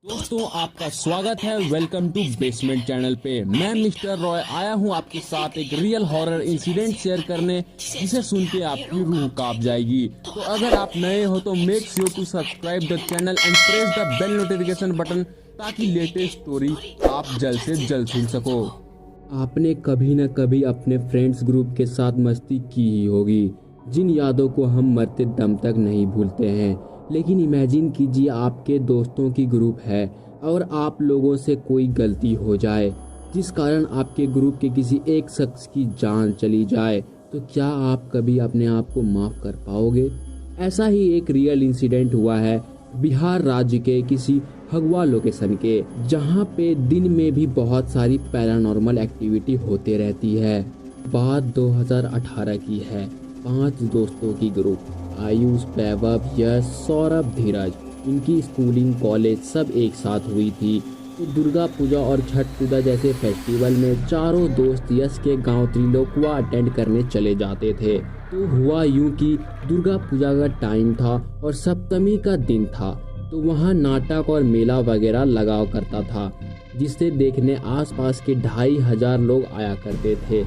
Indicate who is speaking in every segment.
Speaker 1: दोस्तों आपका स्वागत है। वेलकम टू बेसमेंट चैनल पे। मैं मिस्टर रॉय आया हूं आपके साथ एक रियल हॉरर इंसिडेंट शेयर करने, जिसे सुन के आपकी रूह कांप जाएगी। तो अगर आप नए हो तो make sure to subscribe the channel and press the bell notification button, ताकि लेटेस्ट स्टोरी आप जल्द से जल्द सुन सको। आपने कभी न कभी अपने फ्रेंड्स ग्रुप के साथ मस्ती की ही होगी, जिन यादों को हम मरते दम तक नहीं भूलते हैं। लेकिन इमेजिन कीजिए आपके दोस्तों की ग्रुप है और आप लोगों से कोई गलती हो जाए जिस कारण आपके ग्रुप के किसी एक शख्स की जान चली जाए, तो क्या आप कभी अपने आप को माफ कर पाओगे? ऐसा ही एक रियल इंसिडेंट हुआ है बिहार राज्य के किसी हगवा लोकेशन के, जहां पे दिन में भी बहुत सारी पैरानॉर्मल एक्टिविटी होते रहती है। बात 2018 की है। 5 दोस्तों की ग्रुप, आयुष, वैभव, यश, सौरभ, धीरज, इनकी स्कूलिंग, कॉलेज सब एक साथ हुई थी। तो दुर्गा पूजा और छठ पूजा जैसे फेस्टिवल में चारों दोस्त यश के गांव त्रिलोकवा अटेंड करने चले जाते थे। तो हुआ यूं कि दुर्गा पूजा का टाइम था और सप्तमी का दिन था, तो वहां नाटक और मेला वगैरह लगा करता था, जिसे देखने आसपास के 2500 लोग आया करते थे।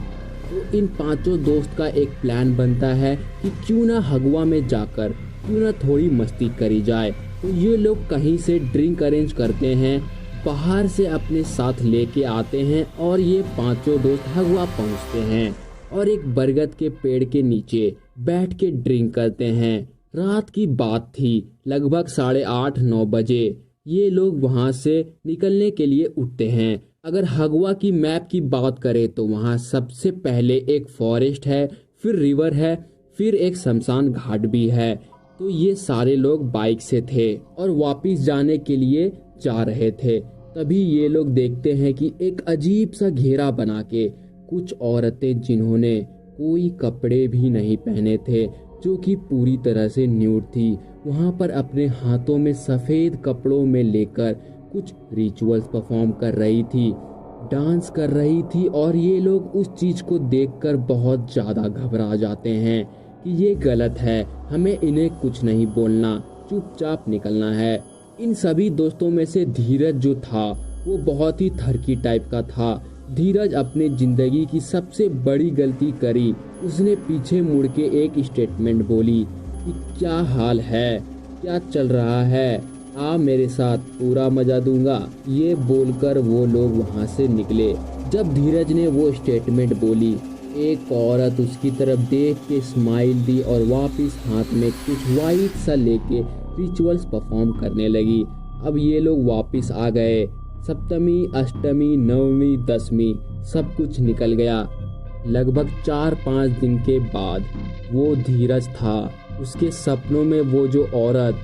Speaker 1: तो इन 5 दोस्त का एक प्लान बनता है कि क्यों ना हगवा में जाकर क्यों ना थोड़ी मस्ती करी जाए। तो ये लोग कहीं से ड्रिंक अरेंज करते हैं, बाहर से अपने साथ लेके आते हैं और ये 5 दोस्त हगवा पहुंचते हैं और एक बरगद के पेड़ के नीचे बैठ के ड्रिंक करते हैं। रात की बात थी, लगभग 8:30-9 बजे ये लोग वहां से निकलने के लिए उठते हैं। अगर हगवा की मैप की बात करें तो वहाँ सबसे पहले एक फॉरेस्ट है, फिर रिवर है, फिर एक शमशान घाट भी है। तो ये सारे लोग बाइक से थे और वापस जाने के लिए जा रहे थे। तभी ये लोग देखते हैं कि एक अजीब सा घेरा बना के कुछ औरतें, जिन्होंने कोई कपड़े भी नहीं पहने थे, जो कि पूरी तरह से न्यूड थी, वहाँ पर अपने हाथों में सफ़ेद कपड़ों में लेकर कुछ रिचुअल्स परफॉर्म कर रही थी, डांस कर रही थी। और ये लोग उस चीज को देखकर बहुत ज्यादा घबरा जाते हैं कि ये गलत है, हमें इन्हें कुछ नहीं बोलना, चुपचाप निकलना है। इन सभी दोस्तों में से धीरज जो था वो बहुत ही थरकी टाइप का था। धीरज अपने जिंदगी की सबसे बड़ी गलती करी, उसने पीछे मुड़ के एक स्टेटमेंट बोली कि क्या हाल है, क्या चल रहा है, आ मेरे साथ, पूरा मजा दूंगा। ये बोलकर वो लोग वहां से निकले। जब धीरज ने वो स्टेटमेंट बोली, एक औरत उसकी तरफ देख के स्माइल दी और वापस हाथ में कुछ वाइट सा लेके रिचुअल्स परफॉर्म करने लगी। अब ये लोग वापस आ गए। सप्तमी, अष्टमी, नवमी, दसवीं सब कुछ निकल गया। लगभग 4-5 दिन के बाद वो धीरज था, उसके सपनों में वो जो औरत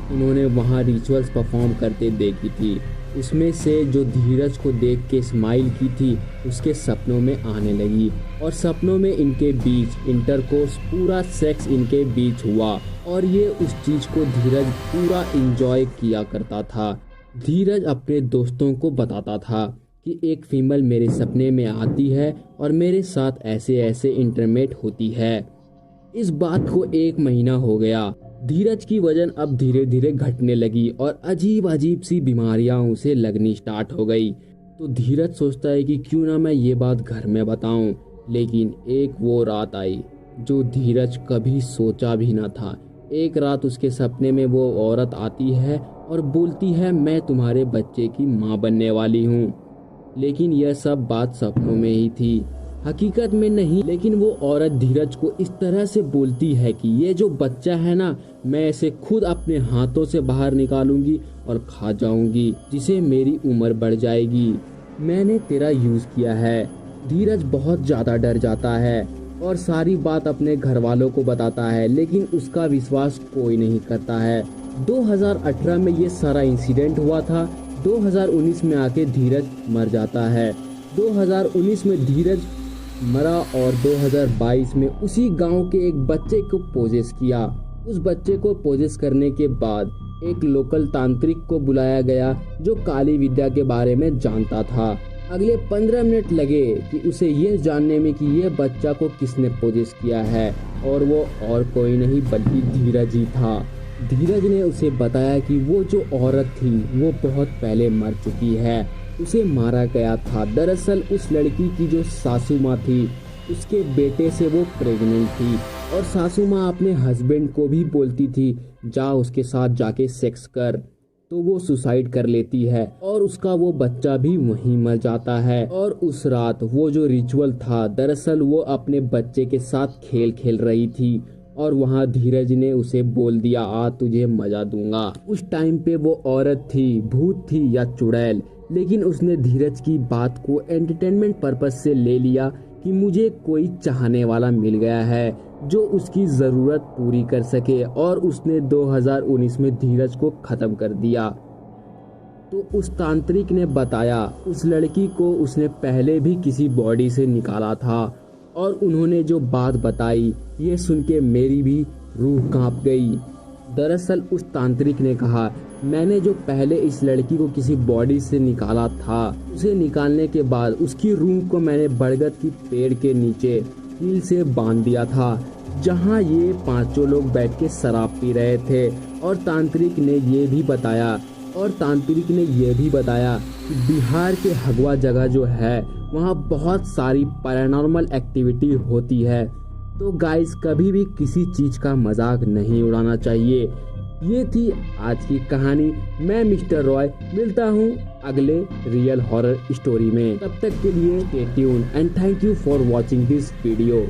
Speaker 1: उन्होंने वहाँ रिचुअल्स परफॉर्म करते देखी थी, उसमें से जो धीरज को देख के स्माइल की थी, उसके सपनों में आने लगी। और सपनों में इनके बीच इंटरकोर्स, पूरा सेक्स इनके बीच हुआ और ये उस चीज़ को धीरज पूरा इंजॉय किया करता था। धीरज अपने दोस्तों को बताता था कि एक फीमेल मेरे सपने में आती है और मेरे साथ ऐसे ऐसे इंटरमेट होती है। इस बात को 1 महीना हो गया। धीरज की वजन अब धीरे धीरे घटने लगी और अजीब अजीब सी बीमारियां उसे लगनी स्टार्ट हो गई। तो धीरज सोचता है कि क्यों ना मैं ये बात घर में बताऊं। लेकिन एक वो रात आई जो धीरज कभी सोचा भी ना था। एक रात उसके सपने में वो औरत आती है और बोलती है, मैं तुम्हारे बच्चे की माँ बनने वाली हूँ। लेकिन यह सब बात सपनों में ही थी, हकीकत में नहीं। लेकिन वो औरत धीरज को इस तरह से बोलती है कि ये जो बच्चा है ना, मैं इसे खुद अपने हाथों से बाहर निकालूंगी और खा जाऊंगी, जिसे मेरी उम्र बढ़ जाएगी। मैंने तेरा यूज किया है। धीरज बहुत ज्यादा डर जाता है और सारी बात अपने घर वालों को बताता है, लेकिन उसका विश्वास कोई नहीं करता है। 2018 में ये सारा इंसिडेंट हुआ था। 2019 में आके धीरज मर जाता है। 2019 में धीरज मरा और 2022 में उसी गांव के एक बच्चे को पोजेस किया। उस बच्चे को पोजेस करने के बाद एक लोकल तांत्रिक को बुलाया गया, जो काली विद्या के बारे में जानता था। अगले 15 मिनट लगे कि उसे ये जानने में कि ये बच्चा को किसने पोजेस किया है, और वो और कोई नहीं बल्कि धीरज ही था। धीरज ने उसे बताया कि वो जो औरत थी वो बहुत पहले मर चुकी है, उसे मारा गया था। दरअसल उस लड़की की जो सासू माँ थी उसके बेटे से वो प्रेग्नेंट थी और सासू माँ अपने हस्बैंड को भी बोलती थी जा उसके साथ जाके सेक्स कर, तो वो सुसाइड कर लेती है और उसका वो बच्चा भी वहीं मर जाता है। और उस रात वो जो रिचुअल था दरअसल वो अपने बच्चे के साथ खेल खेल रही थी और वहाँ धीरज ने उसे बोल दिया आ तुझे मजा दूंगा। उस टाइम पे वो औरत थी, भूत थी या चुड़ैल, लेकिन उसने धीरज की बात को एंटरटेनमेंट पर्पज से ले लिया कि मुझे कोई चाहने वाला मिल गया है जो उसकी ज़रूरत पूरी कर सके, और उसने 2019 में धीरज को ख़त्म कर दिया। तो उस तांत्रिक ने बताया उस लड़की को उसने पहले भी किसी बॉडी से निकाला था, और उन्होंने जो बात बताई ये सुन के मेरी भी रूह कांप गई। दरअसल उस तांत्रिक ने कहा मैंने जो पहले इस लड़की को किसी बॉडी से निकाला था, उसे निकालने के बाद उसकी रूह को मैंने बरगद की पेड़ के नीचे कील से बांध दिया था जहां ये पांचों लोग बैठ के शराब पी रहे थे। और तांत्रिक ने ये भी बताया कि बिहार के हगवा जगह जो है वहाँ बहुत सारी पैरानॉर्मल एक्टिविटी होती है। तो गाइस कभी भी किसी चीज का मजाक नहीं उड़ाना चाहिए। ये थी आज की कहानी। मैं मिस्टर रॉय मिलता हूँ अगले रियल हॉरर स्टोरी में। तब तक के लिए stay tuned and thank you for watching this video.